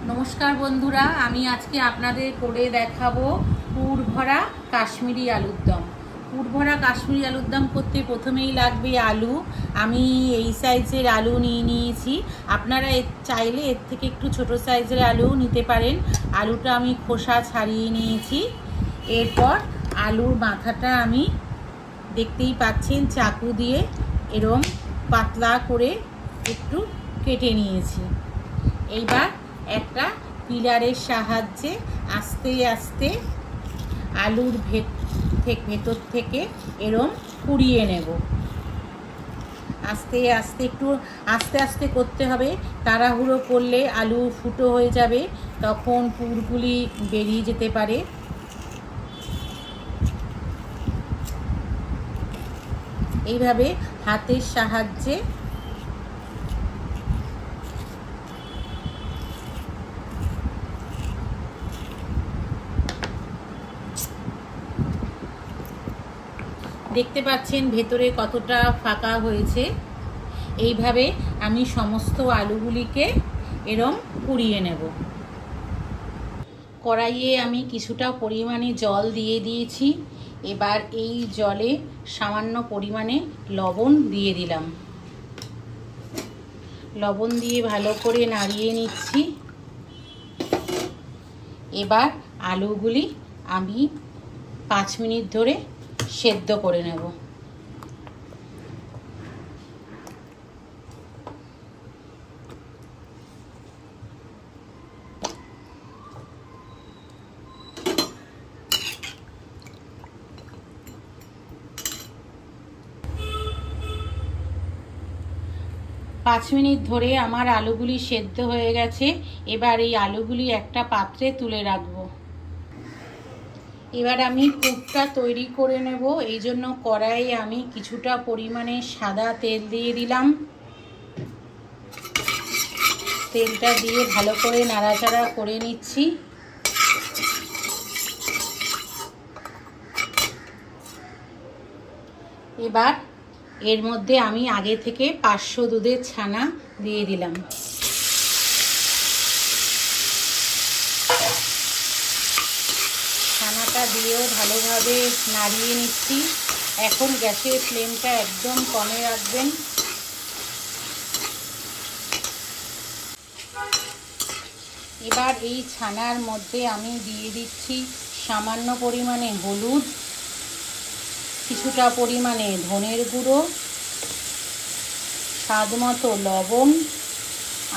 नमस्कार बंधुरा आमी आज के आपनादेर करे देखाबो पुर भरा काश्मीरी आलुर दम। पुर भरा काश्मीरी आलुर दम करते प्रथमेई लागबे आलू। आमी एई साइजेर आलू निये नियेछि, आपनारा चाइले एर थेके एकटु छोटो साइजेर आलू निते पारेन। आलूटा आमी खोसा छाड़िये नियेछि। एरपर आलुर माथाटा आमी देखतेई पाच्छेन चाकू दिये एरकम पातला करे एकटु केटे नियेछि। एइबार একটা পিলারের সাহায্যে আস্তে আস্তে আলুর ভেতর থেকে এরকম কুড়িয়ে নেব। আস্তে আস্তে একটু আস্তে আস্তে করতে হবে, তাড়াহুড়ো করলে আলু ফুটো হয়ে যাবে, তখন পুরগুলি বেরিয়ে যেতে পারে। এইভাবে হাতের সাহায্যে देखते पाच्छेन भेतरे कतटा फाँका होयेछे। এইভাবে আমি সমস্ত আলুগুলিকে এরকম কুড়িয়ে নেব। কড়াইয়ে আমি কিছুটা পরিমাণে জল দিয়ে দিয়েছি। এবার এই জলে সামান্য পরিমাণে লবণ দিয়ে দিলাম। লবণ দিয়ে ভালো করে নাড়িয়ে নিচ্ছি। এবার আলুগুলি আমি 5 মিনিট ধরে সেদ্ধ করে নেব। 5 মিনিট ধরে আমার আলুগুলি সেদ্ধ হয়ে গেছে। এবার এই আলুগুলি একটা পাত্রে তুলে রাখবো। এবার আমি পুরটা তৈরি করে নেব। এই জন্য কড়াইয়ে আমি কিছুটা পরিমাণে সাদা তেল দিয়ে দিলাম। তেলটা দিয়ে ভালো করে নাড়াচাড়া করে নিচ্ছি। এবার এর মধ্যে আমি আগে থেকে 500 দুধের ছানা দিয়ে দিলাম। ছানাটা দিয়েও ভালোভাবে নাড়িয়ে নিচ্ছি। এখন গ্যাসের ফ্লেমটা একদম কমে রাখবেন। এবার এই ছানার মধ্যে আমি দিয়ে দিচ্ছি সামান্য পরিমাণে হলুদ, কিছুটা পরিমাণে ধনের গুঁড়ো, স্বাদমতো লবণ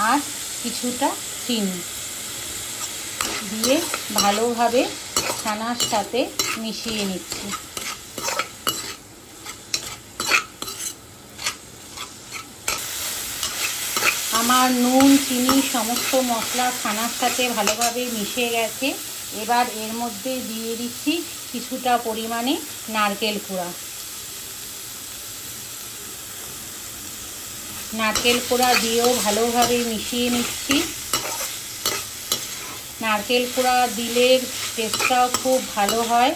আর কিছুটা চিনি দিয়ে ভালোভাবে ছানার সাথে মিশিয়ে নিচ্ছি। আমার নুন চিনি সমস্ত মশলা ছানার সাথে ভালোভাবে মিশে গেছে। এবার এর মধ্যে দিয়ে দিচ্ছি কিছুটা পরিমাণে নারকেল কোড়া। নারকেল কোড়া দিয়েও ভালোভাবে মিশিয়ে নিচ্ছি। নারকেল কোড়া দিলে টেস্টটাও খুব ভালো হয়।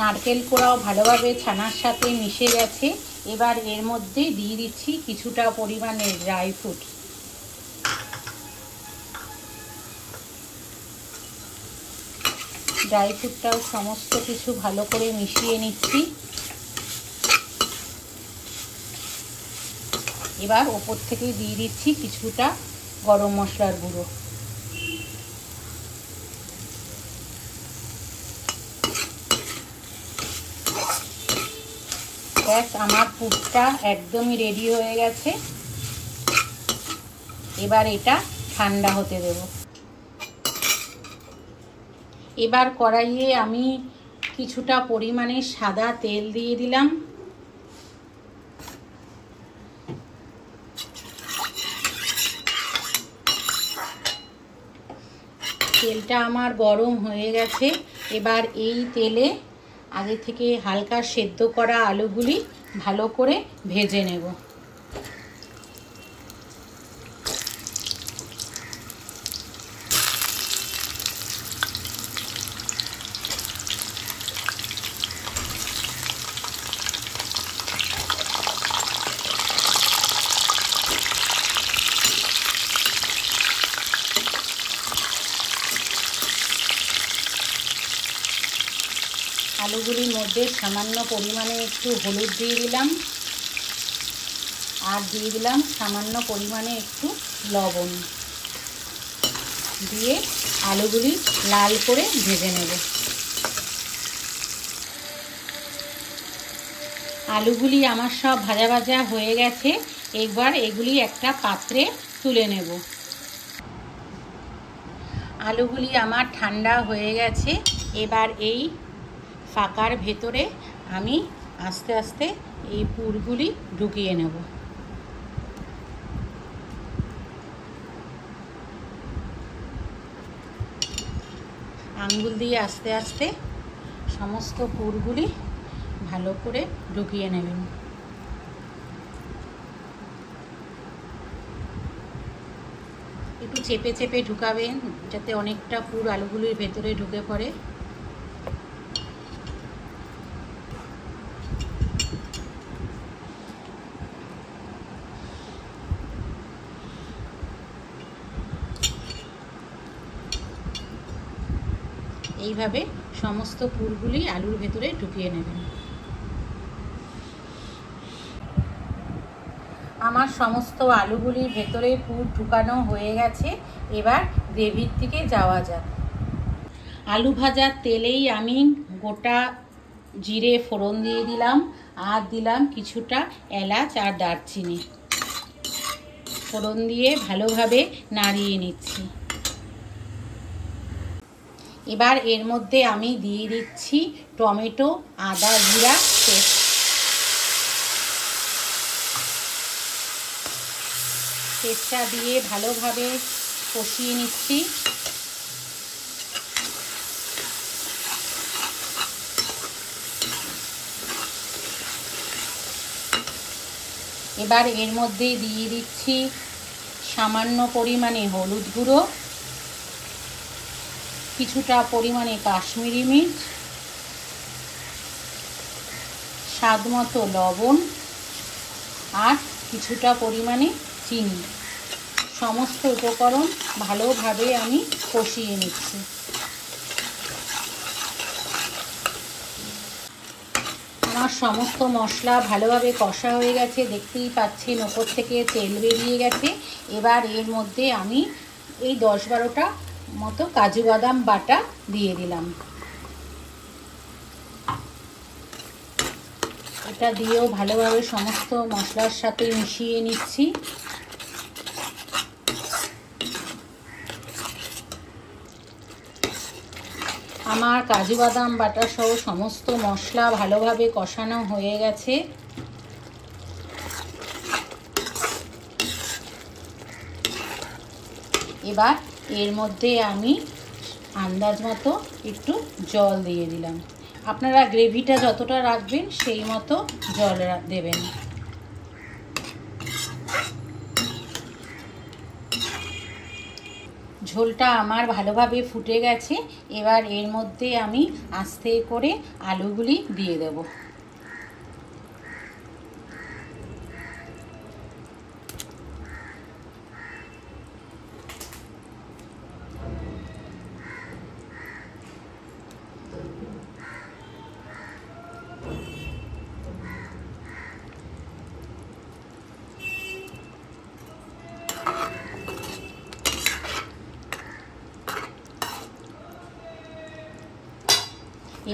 নারকেল কোড়াও ভালোভাবে ছানার সাথে মিশে গেছে। এবার এর মধ্যে দিয়ে দিচ্ছি কিছুটা পরিমাণে ড্রাই ফ্রুট। ড্রাই ফ্রুটটাও সমস্ত কিছু ভালো করে মিশিয়ে নিচ্ছি। এবার ওপর থেকে দিয়ে দিচ্ছি কিছুটা গরম মশলার গুঁড়ো। ব্যাস, আমার পুরটা একদমই রেডি হয়ে গেছে। এবার এটা ঠান্ডা হতে দেব। এবার কড়াইয়ে আমি কিছুটা পরিমাণে সাদা তেল দিয়ে দিলাম। তেলটা আমার গরম হয়ে গেছে। এবার এই তেলে আগে থেকে হালকা সেদ্ধ করা আলুগুলি ভালো করে ভেজে নেব। আলুগুলির মধ্যে সামান্য পরিমাণে একটু হলুদ দিয়ে দিলাম, আর দিয়ে দিলাম সামান্য পরিমাণে একটু লবণ দিয়ে আলুগুলি লাল করে ভেজে নেব। আলুগুলি আমার সব ভাজা ভাজা হয়ে গেছে। এবার এগুলি একটা পাত্রে তুলে নেব। আলুগুলি আমার ঠান্ডা হয়ে গেছে। এবার এই ফাঁকার ভেতরে আমি আস্তে আস্তে এই পুরগুলি ঢুকিয়ে নেব। আঙ্গুল দিয়ে আস্তে আস্তে সমস্ত পুরগুলি ভালো করে ঢুকিয়ে নেবেন। একটু চেপে চেপে ঢুকাবেন যাতে অনেকটা পুর আলুগুলির ভেতরে ঢুকে পড়ে। এইভাবে সমস্ত পুরগুলি আলুর ভেতরে ঢুকিয়ে নেবেন। আমার সমস্ত আলুগুলির ভেতরে পুর ঢুকানো হয়ে গেছে। এবার গ্রেভির দিকে যাওয়া যাক। আলু ভাজার তেলেই আমি গোটা জিরে ফোড়ন দিয়ে দিলাম, আর দিলাম কিছুটা এলাচ আর দারচিনি। ফোড়ন দিয়ে ভালোভাবে নাড়িয়ে নিচ্ছি। এবার এর মধ্যে আমি দিয়ে দিচ্ছি টমেটো আদা জিরা পেস্ট। পেস্টটা দিয়ে ভালোভাবে কষিয়ে নিচ্ছি। এবার এর মধ্যে দিয়ে দিচ্ছি সামান্য পরিমাণে হলুদ গুঁড়ো, কিছুটা পরিমাণে কাশ্মীরি মির্চ, স্বাদ মতো লবণ আর কিছুটা পরিমাণে চিনি। সমস্ত উপকরণ ভালোভাবে আমি কষিয়ে নিচ্ছি। আমার সমস্ত মশলা ভালোভাবে কষা হয়ে গেছে, দেখতেই পাচ্ছেন ওপর থেকে তেল বেরিয়ে গেছে। এবার এর মধ্যে আমি এই 10-12টা মতো কাজু বাদাম বাটা দিয়ে দিলাম। এটা দিয়েও ভালোভাবে সমস্ত মশলার সাথে মিশিয়ে নিচ্ছি। আমার কাজু বাদাম বাটা সহ সমস্ত মশলা ভালোভাবে কষানো হয়ে গেছে। এবার এর মধ্যে আমি আন্দাজ মতো একটু জল দিয়ে দিলাম। আপনারা গ্রেভিটা যতটা রাখবেন সেই মতো জল দেবেন। ঝোলটা আমার ভালোভাবে ফুটে গেছে। এবার এর মধ্যে আমি আস্তে করে আলুগুলি দিয়ে দেব।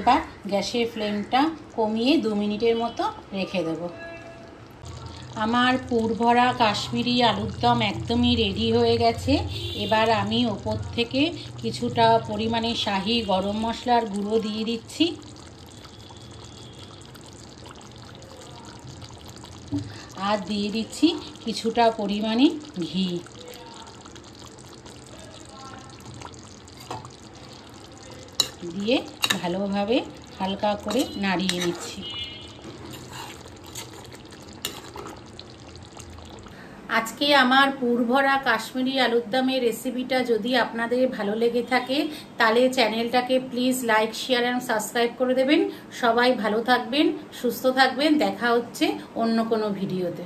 এবার গ্যাসের ফ্লেমটা কমিয়ে 2 মিনিটের মতো রেখে দেব। আমার পুর ভরা কাশ্মীরি আলুর দম একদমই রেডি হয়ে গেছে। এবার আমি ওপর থেকে কিছুটা পরিমাণে শাহি গরম মশলার গুঁড়ো দিয়ে দিচ্ছি। আর দিয়ে দিচ্ছি কিছুটা পরিমাণে ঘি। দিয়ে ভালোভাবে হালকা করে নাড়িয়ে নিচ্ছি। আজকে আমার পুর ভরা কাশ্মীরি আলুর দমের রেসিপিটা যদি আপনাদের ভালো লেগে থাকে তাহলে চ্যানেলটাকে please like share and subscribe করে দেবেন। সবাই ভালো থাকবেন, সুস্থ থাকবেন। দেখা হচ্ছে অন্য কোনো ভিডিওতে।